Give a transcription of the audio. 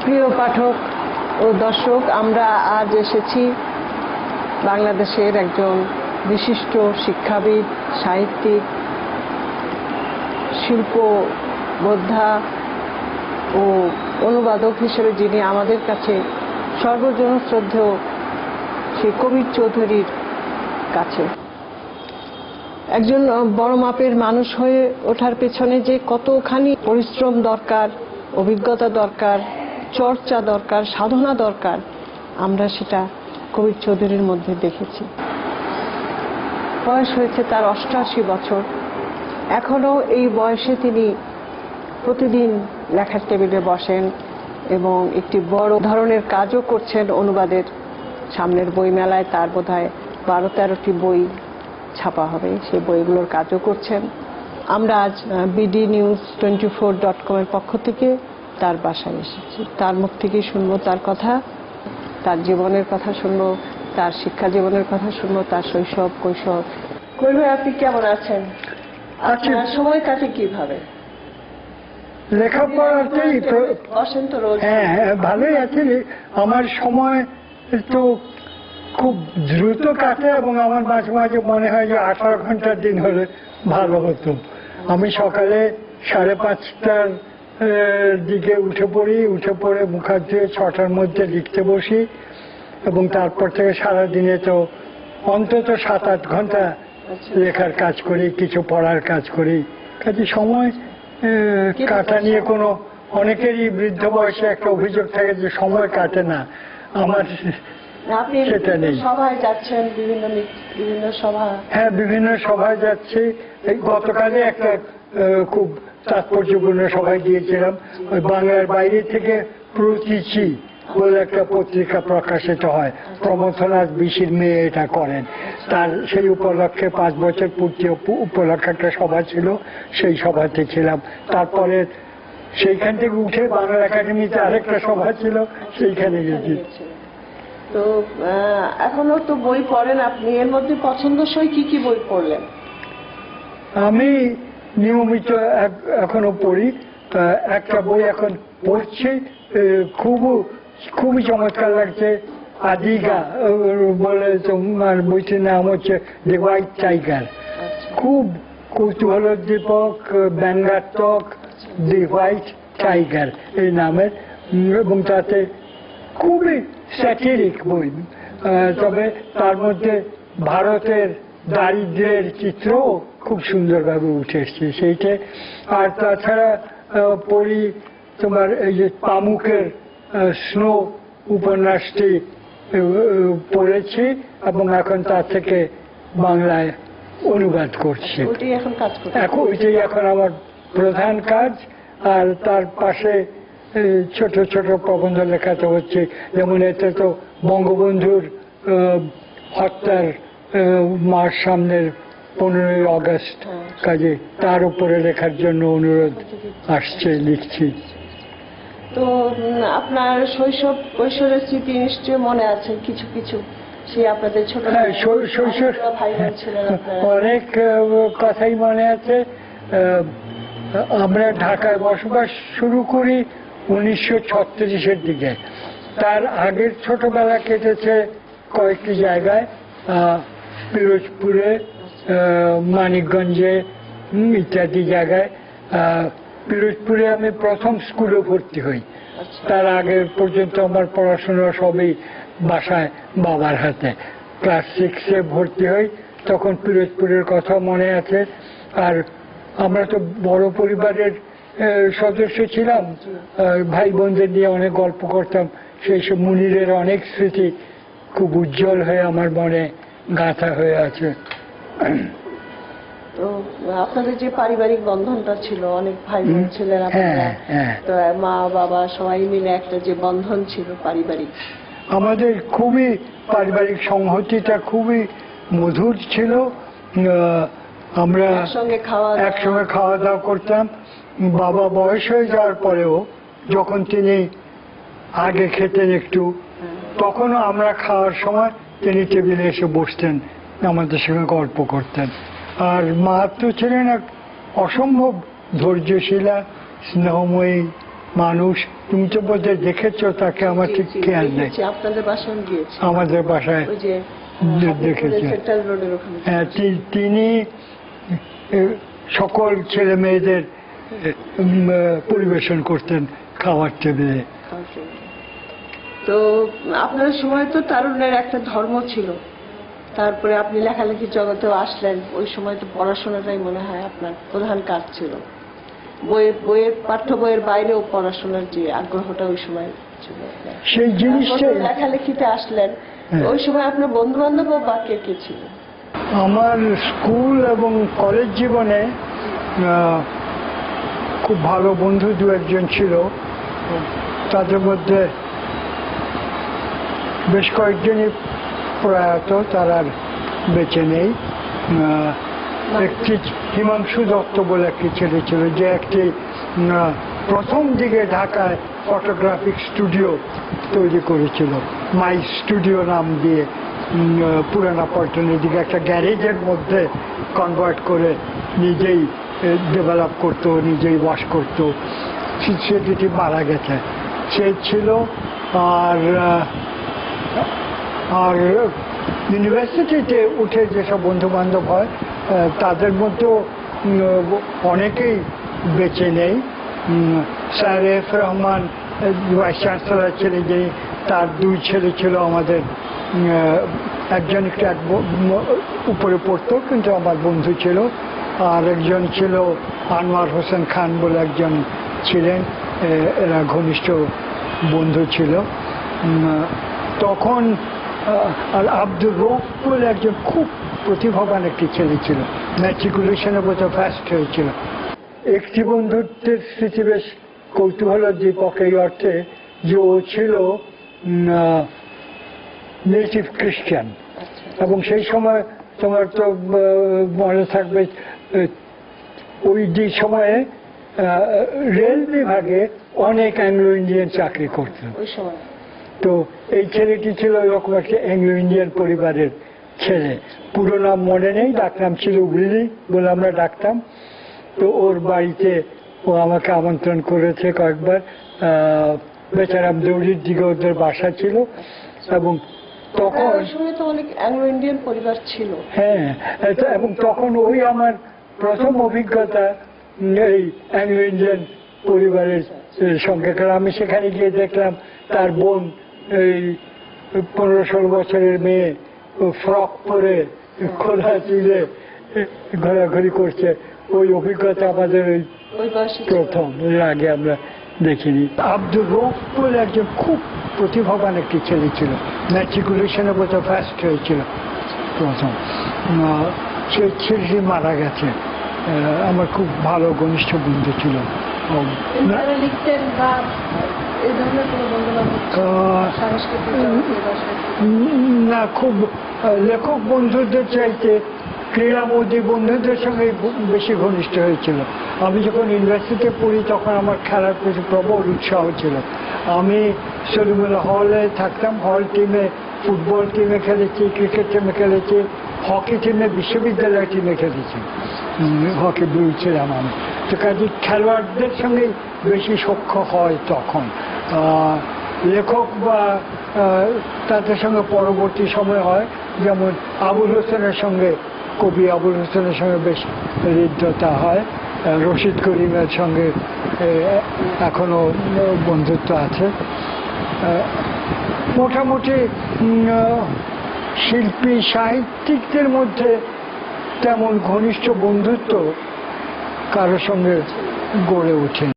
প্রিয় পাঠক ও দর্শক, আমরা আজ এসেছি বাংলাদেশের একজন বিশিষ্ট শিক্ষাবিদ, সাহিত্যিক, শিল্পবোদ্ধা ও অনুবাদক হিসেবে যিনি আমাদের কাছে সর্বজনশ্রদ্ধেয় সেই কবির চৌধুরীর কাছে। একজন বড় মাপের মানুষ হয়ে ওঠার পেছনে যে কতখানি পরিশ্রম দরকার, অভিজ্ঞতা দরকার, চর্চা দরকার, সাধনা দরকার, আমরা সেটা কবির চৌধুরীর মধ্যে দেখেছি। বয়স হয়েছে তার 88 বছর। এখনো এই বয়সে তিনি প্রতিদিন লেখার টেবিলে বসেন এবং একটি বড় ধরনের কাজও করছেন অনুবাদের। সামনের বইমেলায় তার বোধহয় 12-13টি বই ছাপা হবে, সেই বইগুলোর কাজও করছেন। আমরা আজ bdnews24.com এর পক্ষ থেকে তার বাসায় এসেছি। তার মুখ থেকে শুনবো তার কথা, তার জীবনের কথা শুনবো, তার শিক্ষা জীবনের কথা শুনবো, তার শৈশব কৈশোর। কবি ভাই, আপনি কেমন আছেন? আপনার সময় কাটে কিভাবে? লেখাপড়াতেই তো বসেন তো রোজ? হ্যাঁ, ভালোই আছে। আমার সময় তো খুব দ্রুত কাটে এবং আমার মাঝে মাঝে মনে হয় যে 18 ঘন্টার দিন হলে ভালো হতো। আমি সকালে 5:30টার দিকে উঠে পড়ে মুখ হাত ধুয়ে 6টার মধ্যে লিখতে বসি এবং তারপর থেকে সারাদিনে তো অন্তত 7-8 ঘন্টা লেখার কাজ করি, কিছু পড়ার কাজ করি। কাজে সময় কাটা নিয়ে কোনো, অনেকেরই বৃদ্ধ বয়সে একটা অভিযোগ থাকে যে সময় কাটে না। আমার আপনি সভায় যাচ্ছেন, বিভিন্ন সভা? হ্যাঁ, বিভিন্ন সভায় যাচ্ছি। গতকালে একটা খুব তাৎপর্যপূর্ণ সভায় গিয়েছিলাম। ওই বাংলার বাইরে থেকে প্রতীচি বলে একটা পত্রিকা প্রকাশিত হয়, প্রমথনাথ বিশির মেয়ে এটা করেন। তার সেই উপলক্ষে 5 বছর পূর্তি উপলক্ষে একটা সভা ছিল, সেই সভাতে ছিলাম। তারপরে সেইখান থেকে উঠে বাংলা একাডেমিতে আরেকটা সভা ছিল, সেইখানে গেছি। তো এখনো তো বই পড়েন আপনি, এর মধ্যে পছন্দসই কি কি বই পড়লেন? আমি নিয়মিত এখনো পড়ি। একটা বই এখন পড়ছি, খুবই চমৎকার লাগছে। আদিগা বলে তোমার বইটির নাম হচ্ছে দ্য হোয়াইট টাইগার। খুব কৌতূহলোদ্দীপক, ব্যঙ্গাত্মক, দ্য হোয়াইট টাইগার এই নামের, এবং তাতে খুবই স্যাটিরিক বই। তবে তার মধ্যে ভারতের দারিদ্র্যের চিত্রও খুব সুন্দরভাবে উঠে এসছে সেইটা। আর তাছাড়া পড়ি তোমার এই যে পামুকের স্নো উপন্যাসটি পড়েছি এবং এখন তার থেকে বাংলায় অনুবাদ করছি। ওইটাই এখন আমার প্রধান কাজ। আর তার পাশে ছোট ছোট প্রবন্ধ লেখাতে হচ্ছে। যেমন এতে তো বঙ্গবন্ধুর হত্যার মাস সামনের 15ই আগস্ট, কাজে তার উপরে লেখার জন্য অনুরোধ আসছে, লিখছি। তো আপনার শৈশব কৈশোরের স্মৃতি নিশ্চয় মনে আছে কিছু কিছু? সেই আপনাদের ছোট শৈশব অনেক কথাই মনে আছে। আমরা ঢাকায় বসবাস শুরু করি 1936-এর দিকে। তার আগের ছোটবেলা কেটেছে কয়েকটি জায়গায়, পিরোজপুরে, মানিকগঞ্জে ইত্যাদি জায়গায়। পিরোজপুরে আমি প্রথম স্কুলে ভর্তি হই। তার আগে পর্যন্ত আমার পড়াশোনা সবই বাসায় বাবার হাতে। ক্লাস 6-এ ভর্তি হই, তখন পিরোজপুরের কথা মনে আছে। আর আমরা তো বড় পরিবারের সদস্য ছিলাম, ভাই বোনদের নিয়ে অনেক গল্প করতাম। সেই সব মুনিরের অনেক স্মৃতি খুব উজ্জ্বল হয়ে আমার মনে গাঁথা হয়ে আছে। তো আপনাদের যে পারিবারিক বন্ধনটা ছিল, অনেক ভাই বোন ছিলেন আপনারা, তো মা বাবা সবাই মিলে একটা যে বন্ধন ছিল পারিবারিক, আমাদের খুবই পারিবারিক সংহতিটা খুবই মধুর ছিল। আমরা একসঙ্গে খাওয়া দাওয়া করতাম। বাবা বয়স হয়ে যাওয়ার পরেও যখন তিনি আগে খেতেন একটু, তখনও আমরা খাওয়ার সময় তিনি টেবিলে এসে বসতেন, আমাদের সঙ্গে গল্প করতেন। আর মা তো ছিলেন এক অসম্ভব ধৈর্যশীলা, স্নেহময়ী মানুষ। তুমি তো বলতে দেখেছো তাকে, আমার ঠিক খেয়াল নেই। দেখেছি, আপনাদের বাসায় গিয়েছি, আমাদের বাসায় ওই যে দেখেছি। সেন্ট্রাল রোডের ওখানে। হ্যাঁ, তিনি সকল ছেলে মেয়েদের পরিবেশন করতেন খাবার টেবিলে। তো আপনার সময় তো তারুণ্যের একটা ধর্ম ছিল, তারপরে আপনি লেখালেখির জগতেও আসলেন। ওই সময় তো পড়াশোনাটাই মনে হয় আপনার প্রধান কাজ ছিল। পাঠ্য বইয়ের বাইরেও পড়াশোনার যে আগ্রহটা ওই সময় ছিল, সেই জিনিসটা লেখালেখিতে আসলেন। ওই সময় আপনার বন্ধু বান্ধব বা কে কে ছিল? আমার স্কুল এবং কলেজ জীবনে খুব ভালো বন্ধু দু একজন ছিল। তাদের মধ্যে বেশ কয়েকজনই প্রয়াত, তারা আর বেঁচে নেই। একটি হিমাংশু দত্ত বলে একটি ছেলে ছিল, যে একটি প্রথম দিকে ঢাকায় ফটোগ্রাফিক স্টুডিও তৈরি করেছিল, মাই স্টুডিও নাম দিয়ে। পুরানা পল্টনের দিকে একটা গ্যারেজের মধ্যে কনভার্ট করে নিজেই ডেভেলপ করতো, নিজেই ওয়াশ করতো। সে দুটি মারা গেছে, সে ছিল। আর ইউনিভার্সিটিতে উঠে যেসব বন্ধু বান্ধব হয় তাদের মধ্যেও অনেকেই বেঁচে নেই। Sir F Rahman vice chancellor ছিলেন, যিনি, তার দুই ছেলে ছিল আমাদের। একজন একটু উপরে পড়তো কিন্তু আমার বন্ধু ছিল, আর একজন ছিল আনোয়ার হোসেন খান বলে একজন ছিলেন, এরা ঘনিষ্ঠ বন্ধু ছিল তখন। আর আব্দুর রৌফ বলে একজন খুব প্রতিভাবান একটি ছেলে ছিল, ম্যাট্রিকুলেশনে বোধহয় ফার্স্ট হয়েছিল। একটি বন্ধুত্বের স্মৃতি বেশ কৌতূহলোদ্দীপক এই অর্থে যে ও ছিল নেটিভ খ্রিস্টান, এবং সেই সময় তোমার তো মনে থাকবে ওই যে সময়ে রেল বিভাগে অনেক অ্যাংলো ইন্ডিয়ান চাকরি করত। তো এই ছেলেটি ছিল এরকম একটা অ্যাংলো ইন্ডিয়ান পরিবারের ছেলে। পুরো নাম মনে নেই, ডাকনাম ছিল উইলি বলে আমরা ডাকতাম। তো ওর বাড়িতে ও আমাকে আমন্ত্রণ করেছে কয়েকবার। বেচারাম দৌড়ির দিকে ওদের বাসা ছিল, এবং তখন অনেক অ্যাংলো ইন্ডিয়ান পরিবার ছিল। হ্যাঁ, এবং তখন ওই আমার প্রথম অভিজ্ঞতা এই অ্যাংলো ইন্ডিয়ান পরিবারের সঙ্গে। কারণ আমি সেখানে গিয়ে দেখলাম তার বোন, এই 15-16 বছরের মেয়ে, ফ্রক পরে খোলা চুলে ঘোরাঘুরি করছে। ওই অভিজ্ঞতা আমাদের ওই প্রথম, এর আগে আমরা দেখিনি। আব্দুর রৌফ বলে একজন খুব প্রতিভাবান একটি ছেলে ছিল, ম্যাট্রিকুলেশনে বোধহয় ফার্স্ট হয়েছিল প্রথম। সে ছেলেটি মারা গেছে। আমার খুব ভালো ঘনিষ্ঠ বন্ধু ছিল। না, খুব লেখক বন্ধুদের চাইতে ক্রীড়ামোদী বন্ধুদের সঙ্গে বেশি ঘনিষ্ঠ হয়েছিল। আমি যখন ইউনিভার্সিটিতে পড়ি তখন আমার খেলার প্রতি প্রবল উৎসাহ ছিল। আমি সলিমুল্লাহ হলে থাকতাম, হল টিমে, ফুটবল টিমে খেলেছি, ক্রিকেট টিমে খেলেছি, হকি টিমে, বিশ্ববিদ্যালয় টিমে খেলেছি। হকি ব্লু ছিলাম আমি। তো কাজে খেলোয়াড়দের সঙ্গে বেশি সখ্য হয় তখন। লেখক বা তাদের সঙ্গে পরবর্তী সময় হয়, যেমন আবুল হোসেনের সঙ্গে, কবি আবুল হোসেনের সঙ্গে বেশ হৃদ্যতা হয়। রশিদ করিমের সঙ্গে এখনো বন্ধুত্ব আছে। মোটামুটি শিল্পী সাহিত্যিকদের মধ্যে তেমন ঘনিষ্ঠ বন্ধুত্ব কারোর সঙ্গে গড়ে ওঠেনি।